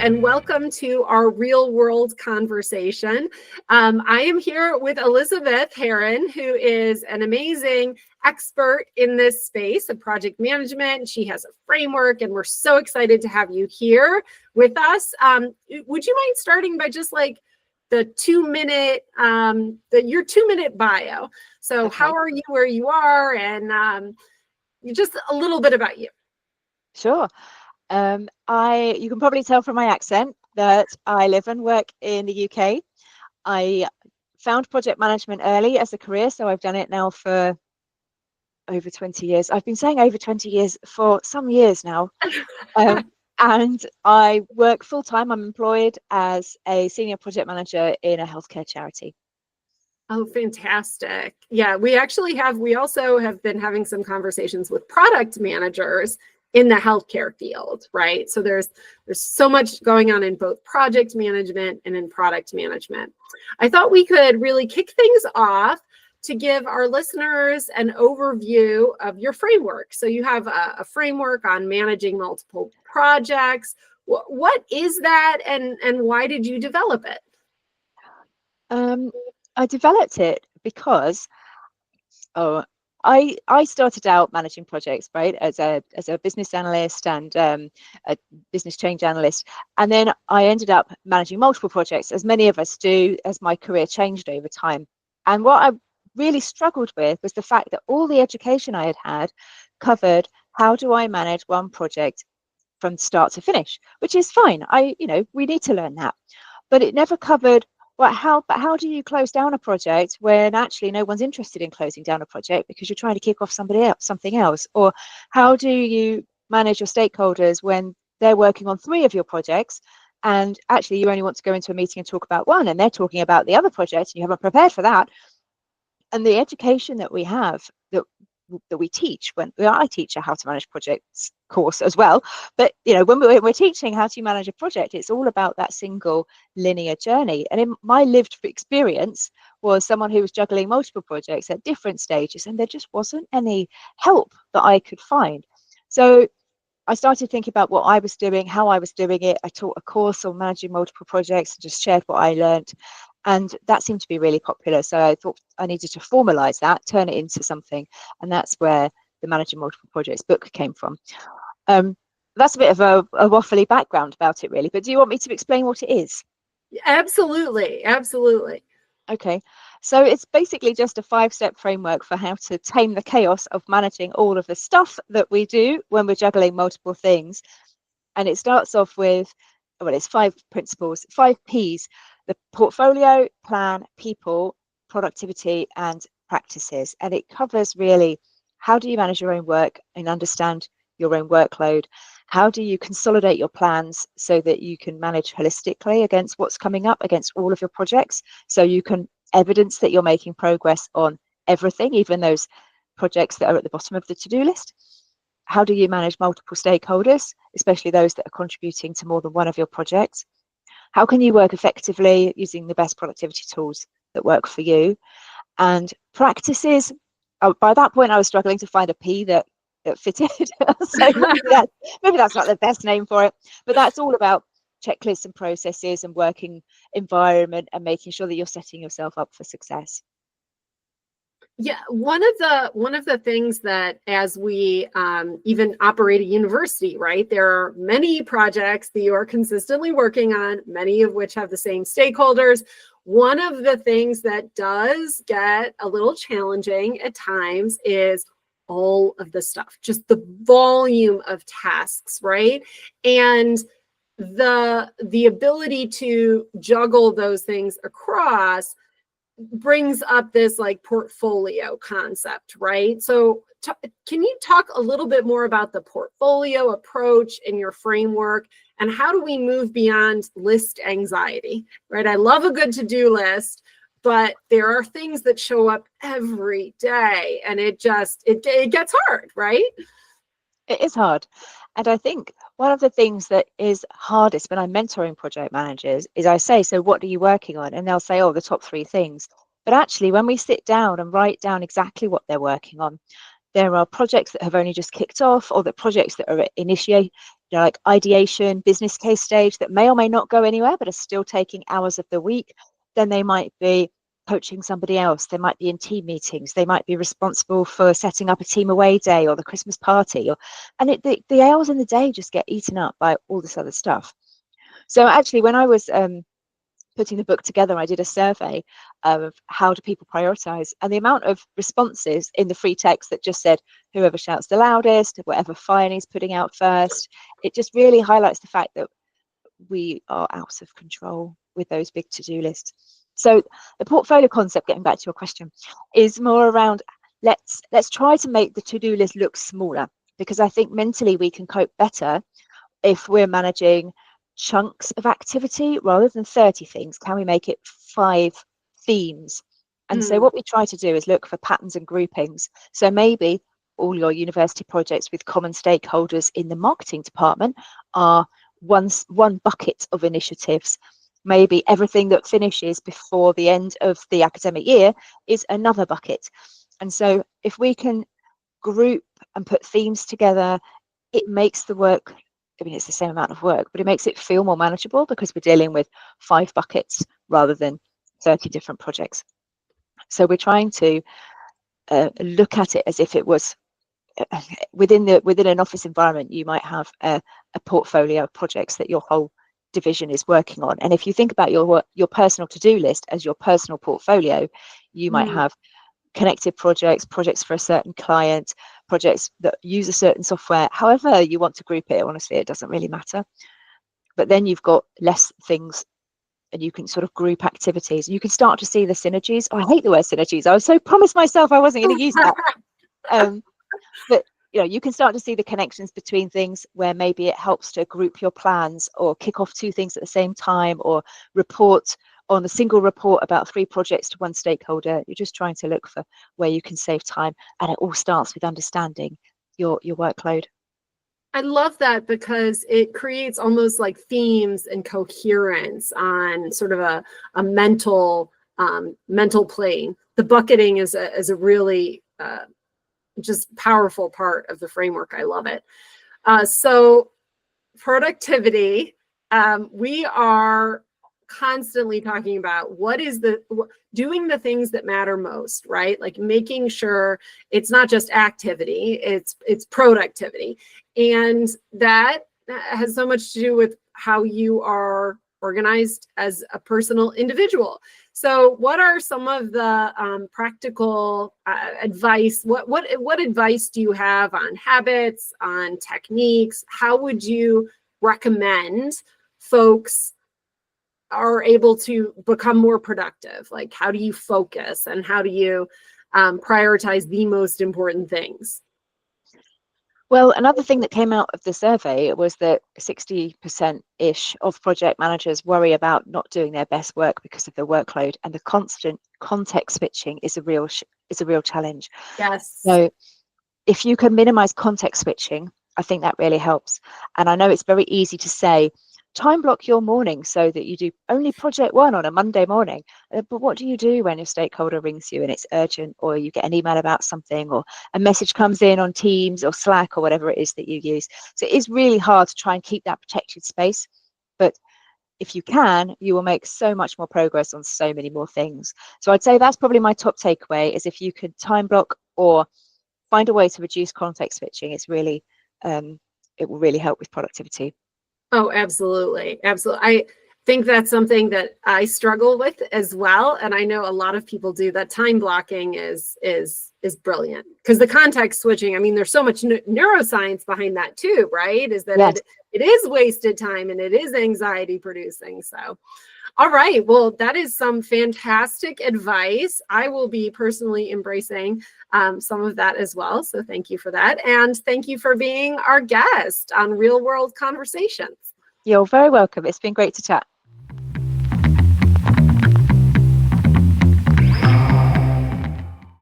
and welcome to our Real World Conversation. I am here with Elizabeth Harrin, who is an amazing expert in this space of project management. She has a framework, and we're so excited to have you here with us. Would you mind starting by just like the 2-minute, your 2-minute bio? So Okay. how are you where you are, and just a little bit about you. Sure. You can probably tell from my accent that I live and work in the UK. I found project management early as a career, so I've done it now for over 20 years. I've been saying over 20 years for some years now. And I work full-time. I'm employed as a senior project manager in a healthcare charity. Oh, fantastic. Yeah, we also have been having some conversations with product managers in the healthcare field, right? So there's so much going on in both project management and in product management. I thought we could really kick things off to give our listeners an overview of your framework. So you have a framework on managing multiple projects. What is that, and why did you develop it? I developed it because I started out managing projects, right, as a business analyst and a business change analyst, and then I ended up managing multiple projects, as many of us do, as my career changed over time. And what I really struggled with was the fact that all the education I had covered how do I manage one project from start to finish, which is fine. We need to learn that, but it never covered how do you close down a project when actually no one's interested in closing down a project because you're trying to kick off something else? Or how do you manage your stakeholders when they're working on 3 of your projects and actually you only want to go into a meeting and talk about one and they're talking about the other project and you haven't prepared for that? And the education that we have that we teach I teach a how to manage projects course as well, but when we're teaching how to manage a project, it's all about that single linear journey. And in my lived experience was someone who was juggling multiple projects at different stages, and there just wasn't any help that I could find. So I started thinking about what I was doing, how I was doing it. I taught a course on managing multiple projects and just shared what I learned. And that seemed to be really popular. So I thought I needed to formalize that, turn it into something. And that's where the Managing Multiple Projects book came from. That's a bit of a waffly background about it, really. But do you want me to explain what it is? Absolutely. Absolutely. Okay. So it's basically just a 5-step framework for how to tame the chaos of managing all of the stuff that we do when we're juggling multiple things. And it starts off with, it's 5 principles, 5 Ps: the portfolio, plan, people, productivity, and practices. And it covers really how do you manage your own work and understand your own workload? How do you consolidate your plans so that you can manage holistically against what's coming up against all of your projects, so you can evidence that you're making progress on everything, even those projects that are at the bottom of the to-do list? How do you manage multiple stakeholders, especially those that are contributing to more than one of your projects? How can you work effectively using the best productivity tools that work for you? And practices, by that point, I was struggling to find a P that fitted. So maybe that's not the best name for it, but that's all about checklists and processes and working environment and making sure that you're setting yourself up for success. Yeah, one of the things that, as we even operate a university, right, there are many projects that you are consistently working on, many of which have the same stakeholders. One of the things that does get a little challenging at times is all of the stuff, just the volume of tasks, right? And the ability to juggle those things across brings up this like portfolio concept, right? So can you talk a little bit more about the portfolio approach in your framework, and how do we move beyond list anxiety, right? I love a good to-do list, but there are things that show up every day, and it gets hard, right? It is hard. And I think one of the things that is hardest when I'm mentoring project managers is I say, so what are you working on? And they'll say, oh, the top 3 things. But actually, when we sit down and write down exactly what they're working on, There are projects that have only just kicked off, or the projects that are initiate, like ideation, business case stage, that may or may not go anywhere, but are still taking hours of the week. Then they might be coaching somebody else. They might be in team meetings. They might be responsible for setting up a team away day or the Christmas party. And the hours in the day just get eaten up by all this other stuff. So actually, when I was putting the book together, I did a survey of how do people prioritize, and the amount of responses in the free text that just said whoever shouts the loudest, whatever fire needs putting out first, it just really highlights the fact that we are out of control with those big to-do lists. So the portfolio concept, getting back to your question, is more around let's try to make the to-do list look smaller, because I think mentally we can cope better if we're managing chunks of activity rather than 30 things. Can we make it 5 themes? And so what we try to do is look for patterns and groupings. So maybe all your university projects with common stakeholders in the marketing department are one bucket of initiatives. Maybe everything that finishes before the end of the academic year is another bucket. And so if we can group and put themes together, it makes the work, I mean, it's the same amount of work, but it makes it feel more manageable, because we're dealing with 5 buckets rather than 30 different projects. So we're trying to look at it as if it was within an office environment. You might have a portfolio of projects that your whole division is working on. And if you think about your personal to-do list as your personal portfolio, you might have connected projects for a certain client, projects that use a certain software. However you want to group it, honestly, it doesn't really matter. But then you've got less things, and you can sort of group activities. You can start to see the synergies. Oh, I hate the word synergies. I was so promised myself I wasn't going to use that. But you can start to see the connections between things, where maybe it helps to group your plans or kick off 2 things at the same time, or report on a single report about 3 projects to one stakeholder. You're just trying to look for where you can save time, and it all starts with understanding your workload. I love that, because it creates almost like themes and coherence on sort of a mental plane. The bucketing is a really just powerful part of the framework. I love it. So productivity, we are constantly talking about what is doing the things that matter most, right? Like making sure it's not just activity, it's productivity. And that has so much to do with how you are organized as a personal individual. So what are some of the practical advice? What advice do you have on habits, on techniques? How would you recommend folks are able to become more productive? Like, how do you focus, and how do you prioritize the most important things? Well, another thing that came out of the survey was that 60%-ish of project managers worry about not doing their best work because of the workload, and the constant context switching is a real challenge. Yes. So if you can minimize context switching, I think that really helps. And I know it's very easy to say, time block your morning so that you do only project 1 on a Monday morning. But what do you do when your stakeholder rings you and it's urgent, or you get an email about something, or a message comes in on Teams or Slack or whatever it is that you use? So it is really hard to try and keep that protected space. But if you can, you will make so much more progress on so many more things. So I'd say that's probably my top takeaway, is if you could time block or find a way to reduce context switching, it's really it will really help with productivity. Oh, absolutely. Absolutely. I think that's something that I struggle with as well. And I know a lot of people do. That time blocking is brilliant, because the context switching, I mean, there's so much neuroscience behind that too, right? Is that Yes. it is wasted time, and it is anxiety producing. So, all right. Well, that is some fantastic advice. I will be personally embracing some of that as well. So thank you for that. And thank you for being our guest on Real World Conversations. You're very welcome. It's been great to chat.